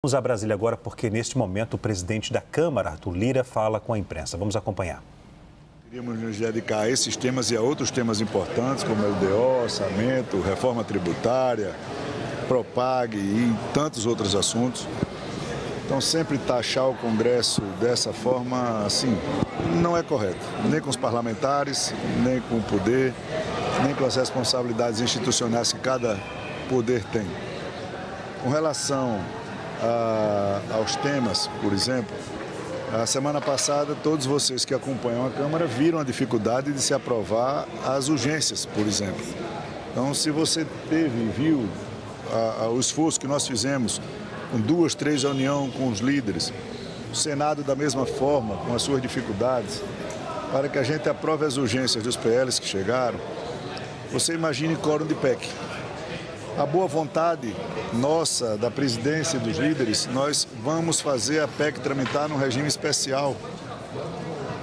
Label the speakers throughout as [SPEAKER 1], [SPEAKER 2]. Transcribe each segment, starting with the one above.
[SPEAKER 1] Vamos a Brasília agora porque, neste momento, o presidente da Câmara, Arthur Lira, fala com a imprensa. Vamos acompanhar.
[SPEAKER 2] Queríamos nos dedicar a esses temas e a outros temas importantes, como LDO, orçamento, reforma tributária, Propag e tantos outros assuntos. Então, sempre taxar o Congresso dessa forma, assim, não é correto. Nem com os parlamentares, nem com o poder, nem com as responsabilidades institucionais que cada poder tem. Com relação aos temas, por exemplo, a semana passada todos vocês que acompanham a Câmara viram a dificuldade de se aprovar as urgências, por exemplo. Então, se você viu o esforço que nós fizemos com 2, 3 reuniões com os líderes, o Senado da mesma forma, com as suas dificuldades, para que a gente aprove as urgências dos PLs que chegaram, você imagine quórum de PEC. A boa vontade nossa, da presidência e dos líderes, nós vamos fazer a PEC tramitar num regime especial.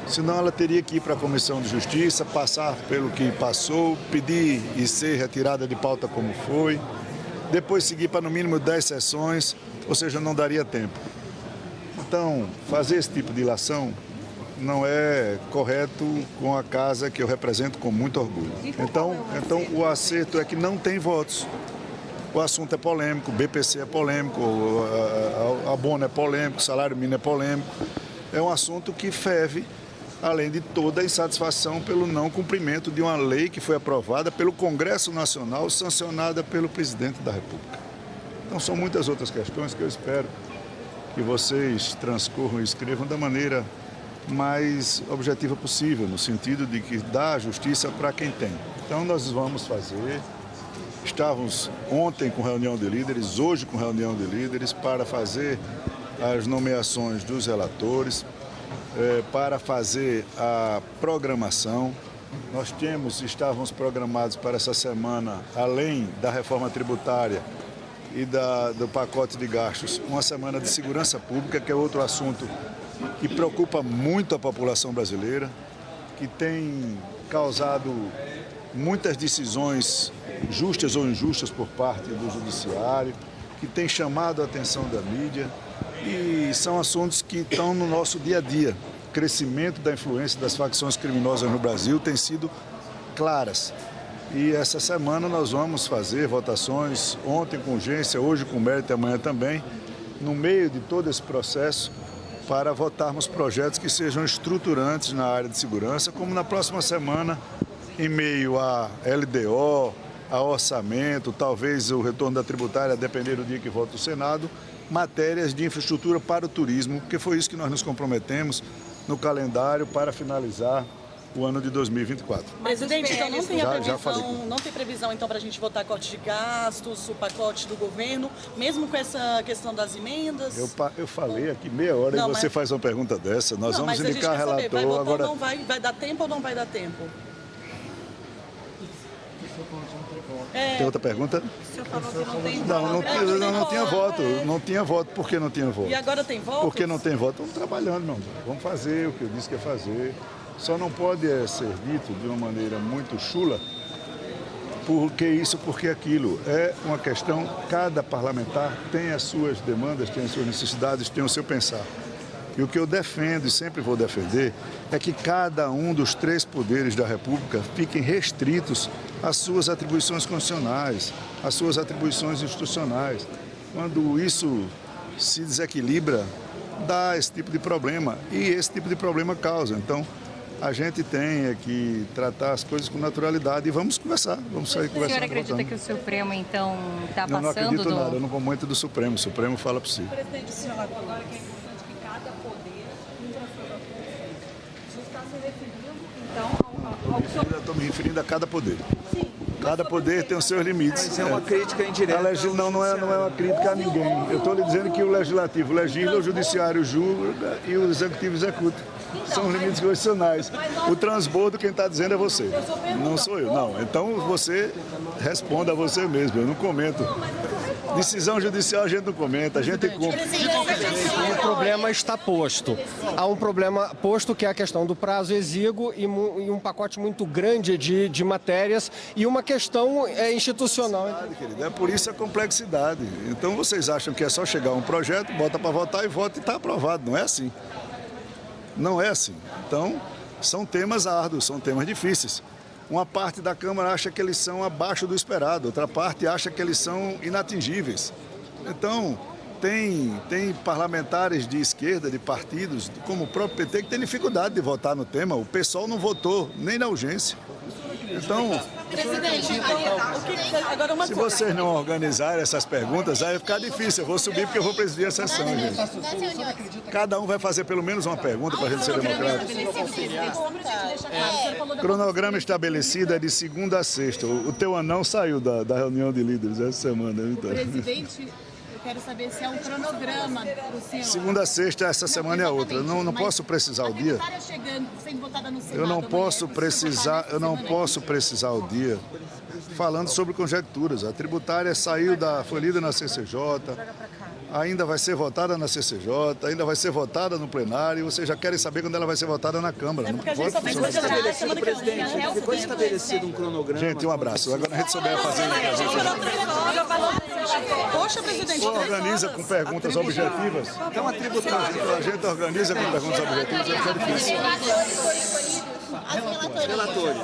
[SPEAKER 2] Senão ela teria que ir para a Comissão de Justiça, passar pelo que passou, pedir e ser retirada de pauta como foi, depois seguir para no mínimo 10 sessões, ou seja, não daria tempo. Então, fazer esse tipo de ilação não é correto com a casa que eu represento com muito orgulho. Então o acerto é que não tem votos. O assunto é polêmico, o BPC é polêmico, a abono é polêmico, o salário mínimo é polêmico. É um assunto que ferve, além de toda a insatisfação pelo não cumprimento de uma lei que foi aprovada pelo Congresso Nacional, sancionada pelo presidente da República. Então, são muitas outras questões que eu espero que vocês transcorram e escrevam da maneira mais objetiva possível, no sentido de que dá a justiça para quem tem. Então, nós vamos fazer. Estávamos ontem com reunião de líderes, hoje com reunião de líderes, para fazer as nomeações dos relatores, para fazer a programação. Nós estávamos programados para essa semana, além da reforma tributária e do pacote de gastos, uma semana de segurança pública, que é outro assunto que preocupa muito a população brasileira, que tem causado muitas decisões justas ou injustas por parte do judiciário, que tem chamado a atenção da mídia e são assuntos que estão no nosso dia a dia. O crescimento da influência das facções criminosas no Brasil tem sido claras. E essa semana nós vamos fazer votações, ontem com urgência, hoje com mérito e amanhã também, no meio de todo esse processo, para votarmos projetos que sejam estruturantes na área de segurança, como na próxima semana, em meio a LDO, a orçamento, talvez o retorno da tributária, a depender do dia que vota o Senado, matérias de infraestrutura para o turismo, porque foi isso que nós nos comprometemos no calendário para finalizar o ano de 2024.
[SPEAKER 3] Presidente, então não tem previsão então para a gente votar corte de gastos, o pacote do governo, mesmo com essa questão das emendas?
[SPEAKER 2] Eu falei aqui meia hora e você faz uma pergunta dessa, nós vamos indicar relator.
[SPEAKER 3] Vai votar
[SPEAKER 2] agora...
[SPEAKER 3] ou não vai dar tempo ou não vai dar tempo?
[SPEAKER 2] Tem outra pergunta?
[SPEAKER 3] O senhor falou que não tem
[SPEAKER 2] Não tinha voto. Não tinha voto. Por que não tinha voto?
[SPEAKER 3] E agora tem voto?
[SPEAKER 2] Porque não tem voto. Estamos trabalhando, meu amor. Vamos fazer o que eu disse que ia fazer. Só não pode ser dito de uma maneira muito chula, porque isso, porque aquilo. É uma questão, cada parlamentar tem as suas demandas, tem as suas necessidades, tem o seu pensar. E o que eu defendo e sempre vou defender é que cada um dos 3 poderes da República fiquem restritos às suas atribuições constitucionais, às suas atribuições institucionais. Quando isso se desequilibra, dá esse tipo de problema e esse tipo de problema causa. Então, a gente tem que tratar as coisas com naturalidade e vamos conversar, vamos sair conversando.
[SPEAKER 4] O senhor acredita que o Supremo, então, está passando?
[SPEAKER 2] Eu não acredito nada, eu não comento do Supremo, o Supremo fala por si.
[SPEAKER 3] Presidente, o senhor agora que é importante que cada poder cumpra a sua função. O senhor está se referindo, então, ao que
[SPEAKER 2] Eu estou me referindo a cada poder. Sim. Cada poder tem os seus limites.
[SPEAKER 5] Isso é uma crítica indireta.
[SPEAKER 2] Não é uma crítica a ninguém. Eu estou lhe dizendo que o Legislativo legisla, o Judiciário julga e o Executivo executa. São limites constitucionais. O transbordo, quem está dizendo é você. Não sou eu, não. Então você responda a você mesmo. Eu não comento. Decisão judicial a gente não comenta, a gente cumpre.
[SPEAKER 5] O problema está posto. Há um problema posto que é a questão do prazo exíguo e um pacote muito grande de matérias e uma questão institucional.
[SPEAKER 2] É por isso a complexidade. Então vocês acham que é só chegar um projeto, bota para votar e vota e está aprovado. Não é assim. Não é assim. Então, são temas árduos, são temas difíceis. Uma parte da Câmara acha que eles são abaixo do esperado, outra parte acha que eles são inatingíveis. Então, tem parlamentares de esquerda, de partidos, como o próprio PT, que tem dificuldade de votar no tema. O PSOL não votou, nem na urgência. Então,
[SPEAKER 3] Presidente, agora uma
[SPEAKER 2] se vocês não organizarem essas perguntas, aí vai ficar difícil. Eu vou subir porque eu vou presidir a sessão, gente. Cada um vai fazer pelo menos uma pergunta para a gente ser democrático. Cronograma estabelecido é de segunda a sexta. O teu anão saiu da reunião de líderes essa semana. Então.
[SPEAKER 6] Presidente, eu quero saber se é um cronograma do senhor.
[SPEAKER 2] Segunda a sexta, essa semana é a outra. Não posso precisar o dia. Eu não posso precisar o dia falando sobre conjecturas. A tributária foi lida na CCJ, ainda vai ser votada na CCJ, ainda vai ser votada no plenário. Vocês já querem saber quando ela vai ser votada na Câmara.
[SPEAKER 7] Ficou estabelecido um cronograma.
[SPEAKER 2] Gente, um abraço. Agora a gente souber fazer.
[SPEAKER 3] Poxa, presidente.
[SPEAKER 2] Organiza com perguntas objetivas. Então a gente organiza com perguntas objetivas. É difícil.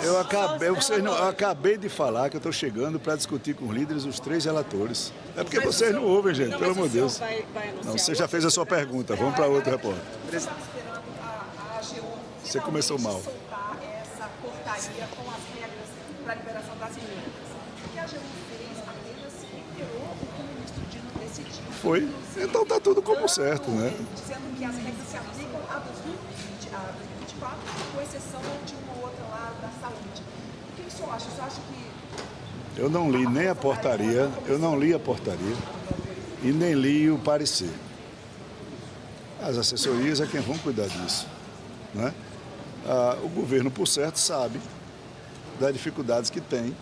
[SPEAKER 2] Eu acabei de falar que eu estou chegando para discutir com os líderes os 3 relatores. É porque vocês não ouvem, gente, pelo amor de Deus. Não, você já fez a sua pergunta. Vamos para outro repórter. Você começou mal.
[SPEAKER 8] Essa portaria com as regras para a liberação das emendas. Porque a AGU fez apenas reiterou o que o ministro Dino decidiu.
[SPEAKER 2] Foi. Então está tudo como certo, né?
[SPEAKER 8] Dizendo que as regras se aplicam a 2024, com exceção de uma outra lá da saúde. O que o senhor acha? O senhor acha que...
[SPEAKER 2] Eu não li nem a portaria, e nem li o parecer. As assessorias é quem vão cuidar disso, né? O governo, por certo, sabe das dificuldades que tem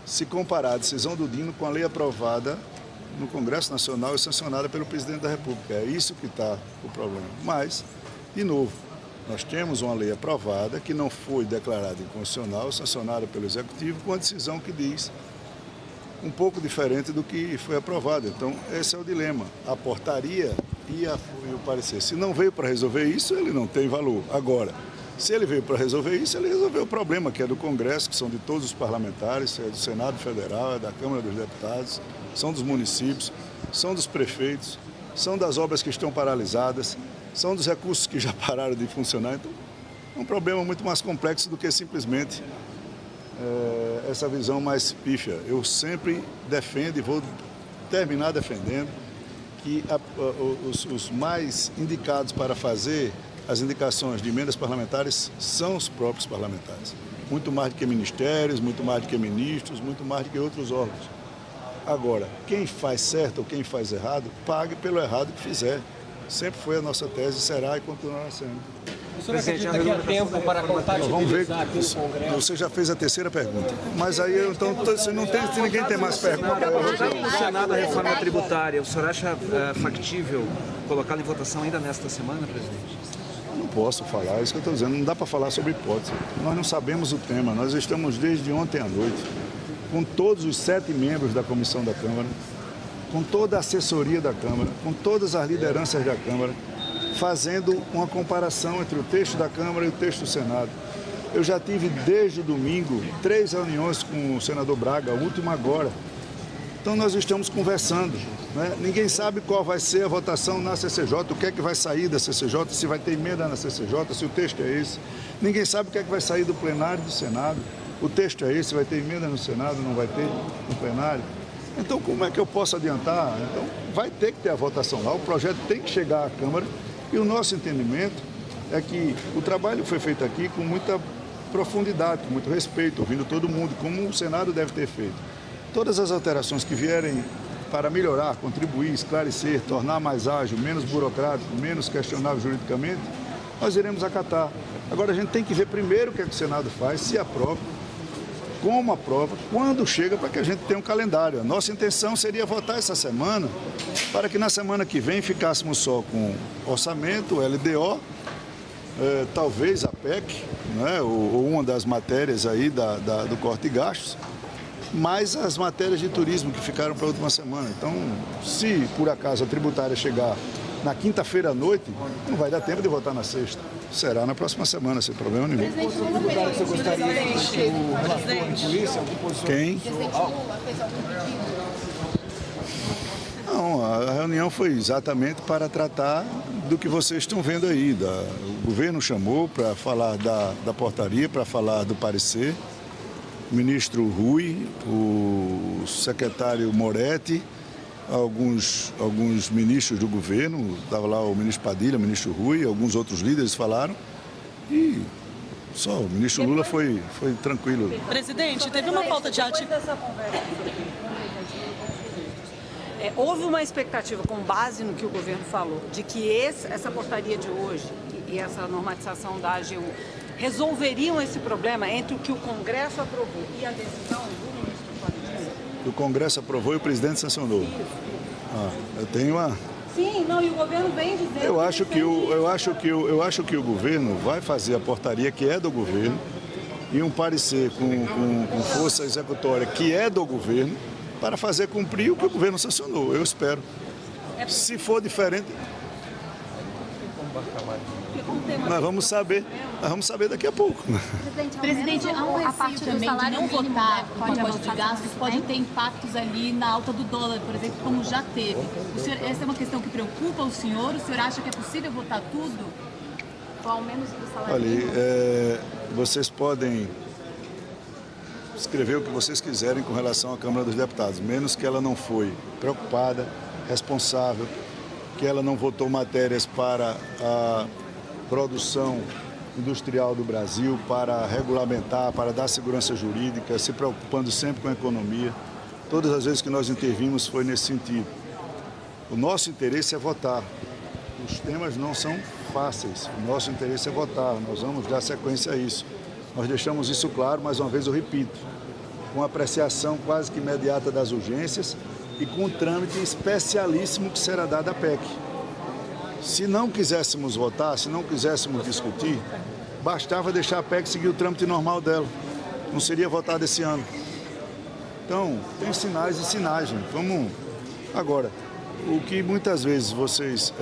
[SPEAKER 2] se comparar a decisão do Dino com a lei aprovada no Congresso Nacional e sancionada pelo presidente da República. É isso que está o problema. Mas, de novo, nós temos uma lei aprovada que não foi declarada inconstitucional, sancionada pelo Executivo, com a decisão que diz um pouco diferente do que foi aprovado. Então, esse é o dilema. A portaria e o parecer. Se não veio para resolver isso, ele não tem valor. Agora, se ele veio para resolver isso, ele resolveu o problema, que é do Congresso, que são de todos os parlamentares, é do Senado Federal, é da Câmara dos Deputados, são dos municípios, são dos prefeitos, são das obras que estão paralisadas, são dos recursos que já pararam de funcionar. Então, é um problema muito mais complexo do que simplesmente essa visão mais pífia. Eu sempre defendo e vou terminar defendendo que os mais indicados para fazer as indicações de emendas parlamentares são os próprios parlamentares. Muito mais do que ministérios, muito mais do que ministros, muito mais do que outros órgãos. Agora, quem faz certo ou quem faz errado, pague pelo errado que fizer. Sempre foi a nossa tese, será e continuará sendo.
[SPEAKER 5] O senhor acredita que há tempo para
[SPEAKER 2] Vamos ver,
[SPEAKER 5] compatibilizar o Congresso?
[SPEAKER 2] você já fez a terceira pergunta. Mas aí, então, se ninguém tem mais perguntas...
[SPEAKER 7] No Senado, a reforma tributária, o senhor acha factível colocá-la em votação ainda nesta semana, presidente?
[SPEAKER 2] Não posso falar, é isso que eu estou dizendo, não dá para falar sobre hipótese. Nós não sabemos o tema, nós estamos desde ontem à noite, com todos os 7 membros da comissão da Câmara, com toda a assessoria da Câmara, com todas as lideranças da Câmara, fazendo uma comparação entre o texto da Câmara e o texto do Senado. Eu já tive desde o domingo 3 reuniões com o senador Braga, a última agora. Então nós estamos conversando, né? Ninguém sabe qual vai ser a votação na CCJ, o que é que vai sair da CCJ, se vai ter emenda na CCJ, se o texto é esse. Ninguém sabe o que é que vai sair do plenário do Senado. O texto é esse, vai ter emenda no Senado, não vai ter no plenário. Então como é que eu posso adiantar? Então vai ter que ter a votação lá, o projeto tem que chegar à Câmara e o nosso entendimento é que o trabalho foi feito aqui com muita profundidade, com muito respeito, ouvindo todo mundo, como o Senado deve ter feito. Todas as alterações que vierem para melhorar, contribuir, esclarecer, tornar mais ágil, menos burocrático, menos questionável juridicamente, nós iremos acatar. Agora a gente tem que ver primeiro o que é que o Senado faz, se aprova. como aprova, quando chega, para que a gente tenha um calendário. A nossa intenção seria votar essa semana, para que na semana que vem ficássemos só com orçamento, LDO, talvez a PEC, né, ou uma das matérias aí do corte de gastos, mais as matérias de turismo que ficaram para a última semana. Então, se por acaso a tributária chegar na quinta-feira à noite, não vai dar tempo de votar na sexta. Será na próxima semana, sem problema nenhum.
[SPEAKER 6] Presidente Lula fez algum pedido?
[SPEAKER 2] Quem?
[SPEAKER 6] Presidente Lula fez algum pedido?
[SPEAKER 2] Não, a reunião foi exatamente para tratar do que vocês estão vendo aí. O governo chamou para falar da portaria, para falar do parecer. O ministro Rui, o secretário Moretti, alguns ministros do governo, estava lá o ministro Padilha, o ministro Rui, alguns outros líderes falaram, e só o ministro Lula foi tranquilo.
[SPEAKER 3] Presidente, teve uma falta de atitude.
[SPEAKER 9] Houve uma expectativa, com base no que o governo falou, de que essa portaria de hoje e essa normatização da AGU resolveriam esse problema entre o que o Congresso aprovou e a decisão do ministro Padilha?
[SPEAKER 2] O Congresso aprovou e o presidente sancionou. Eu tenho uma...
[SPEAKER 9] Sim, não, e o governo vem dizendo...
[SPEAKER 2] Eu acho que o governo vai fazer a portaria que é do governo e um parecer com força executória que é do governo para fazer cumprir o que o governo sancionou, eu espero. Se for diferente... Nós vamos saber daqui a pouco.
[SPEAKER 6] Presidente, há um receio também de não votar o pacote de gastos, pode ter impactos ali na alta do dólar, por exemplo, como já teve. Essa é uma questão que preocupa o senhor? O senhor acha que é possível votar tudo? Ou ao menos do salário mínimo?
[SPEAKER 2] Olha, vocês podem escrever o que vocês quiserem com relação à Câmara dos Deputados, menos que ela não foi preocupada, responsável, que ela não votou matérias para a produção industrial do Brasil, para regulamentar, para dar segurança jurídica, se preocupando sempre com a economia. Todas as vezes que nós intervimos foi nesse sentido. O nosso interesse é votar. Os temas não são fáceis. O nosso interesse é votar. Nós vamos dar sequência a isso. Nós deixamos isso claro, mais uma vez eu repito, com apreciação quase que imediata das urgências e com um trâmite especialíssimo que será dado à PEC. Se não quiséssemos votar, se não quiséssemos discutir, bastava deixar a PEC seguir o trâmite normal dela. Não seria votada esse ano. Então, tem sinais e sinais, gente. Vamos... Agora, o que muitas vezes vocês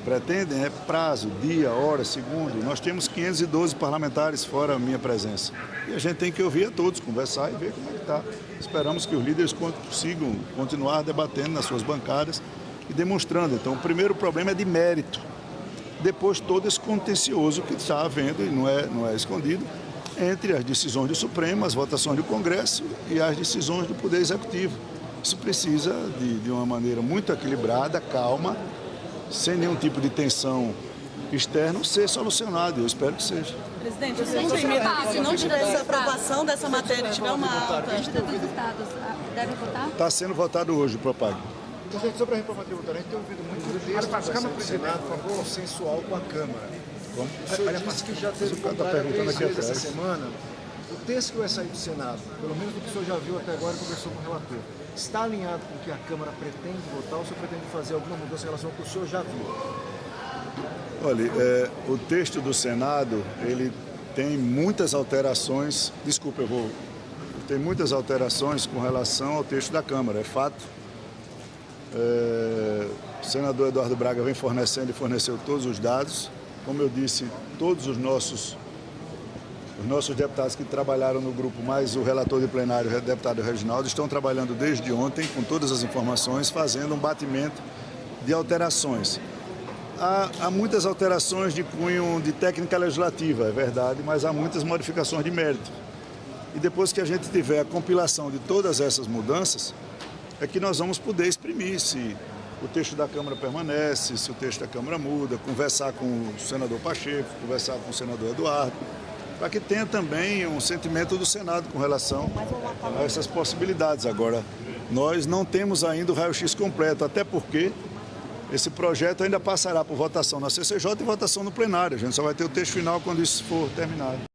[SPEAKER 2] pretendem é prazo, dia, hora, segundo. Nós temos 512 parlamentares fora a minha presença. E a gente tem que ouvir a todos, conversar e ver como é que está. Esperamos que os líderes consigam continuar debatendo nas suas bancadas e demonstrando. Então, o primeiro problema é de mérito. Depois, todo esse contencioso que está havendo, e não é escondido, entre as decisões do Supremo, as votações do Congresso e as decisões do Poder Executivo. Isso precisa, de uma maneira muito equilibrada, calma, sem nenhum tipo de tensão externa, ser solucionado. Eu espero que seja.
[SPEAKER 3] Presidente, você não tem medo que se não tiver essa aprovação dessa matéria, tiver uma alta...
[SPEAKER 6] Os estados devem votar?
[SPEAKER 2] Está sendo votado hoje o Propag.
[SPEAKER 10] Presidente, sobre a reforma tributária, a gente tem ouvido muito texto do Senado consensual com a Câmara. Como? O senhor disse que já teve vontade 3 vezes essa semana. O texto que vai sair do Senado, pelo menos do que o senhor já viu até agora e conversou com o relator, está alinhado com o que a Câmara pretende votar ou o senhor pretende fazer alguma mudança em relação ao que o senhor já viu?
[SPEAKER 2] Olha, o texto do Senado, ele tem muitas alterações, tem muitas alterações com relação ao texto da Câmara, é fato. O senador Eduardo Braga vem fornecendo e forneceu todos os dados. Como eu disse, todos os nossos deputados que trabalharam no grupo, mais o relator de plenário, o deputado Reginaldo, estão trabalhando desde ontem com todas as informações, fazendo um batimento de alterações. Há muitas alterações de cunho de técnica legislativa, é verdade, mas há muitas modificações de mérito. E depois que a gente tiver a compilação de todas essas mudanças, é que nós vamos poder exprimir se o texto da Câmara permanece, se o texto da Câmara muda, conversar com o senador Pacheco, conversar com o senador Eduardo, para que tenha também um sentimento do Senado com relação a essas possibilidades. Agora, nós não temos ainda o raio-x completo, até porque esse projeto ainda passará por votação na CCJ e votação no plenário. A gente só vai ter o texto final quando isso for terminado.